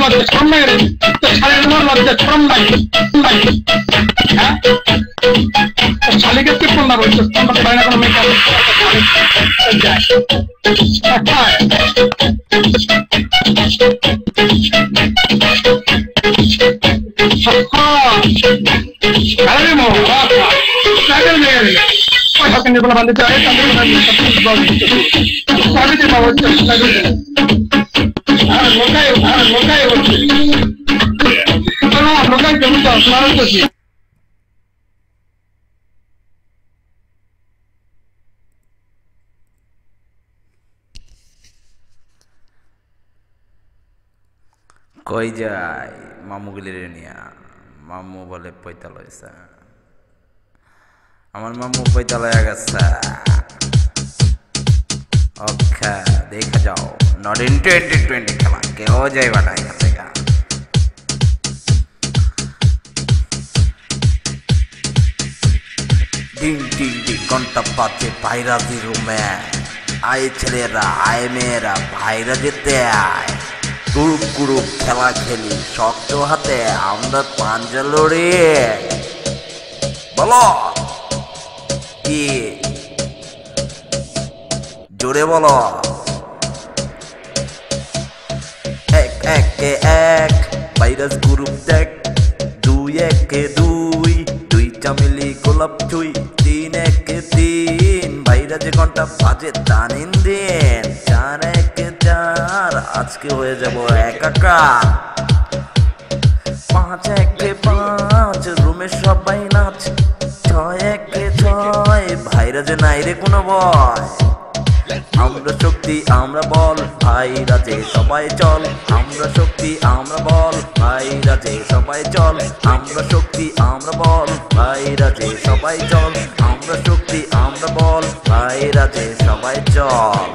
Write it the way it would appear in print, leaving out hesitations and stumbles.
লজ্জা শরম নাই রে শালির তোমার লজ্জা শরম নাই হ্যাঁ শালিকে তুই কোনটা বলছিস কোনটা পাই না কোনো মেকআপ বান্ধে চাই কই যায় মামুগুলির নিয়া মামু বলে পৈতাল হয়েছে আমার মামু পৈতাল হয়ে গেছে ওকে দেখা যাও নট ইন 2020 খেলা কেউ যাইবা না এখান থেকে ডিং ডিং ডিং ঘন্টা পাচ্ছে ভাইরাজি রুমে আয় ছেলেরা আয় মেয়েরা ভাইরা যেতে আয় গ্রুপ গ্রুপ খেলা খেলি শক্ত হাতে আমরা পাঞ্জা লড়ে বলো কি জোরে বলো এক একে এক ভাইরাস গ্রুপ দেখ দুই একে দুই দুইটা মিলি গোলাপ ছুই তিন একে তিন ভাইরাজে ঘন্টা বাজে টানিন দিন চার একে চার আজকে হয়ে যাব একাকার পাঁচ একে পাঁচ রুমে সবাই নাচ ছয় একে ছয় ভাইরাজে নাই রে কোনো ভয় আমরা শক্তি আমরা বল ভাইরাজে সবাই চল আমরা শক্তি আমরা বল ভাইরাজে সবাই চল আমরা শক্তি আমরা বল ভাইরাজে সবাই চল আমরা শক্তি আমরা বল ভাইরাজে সবাই চল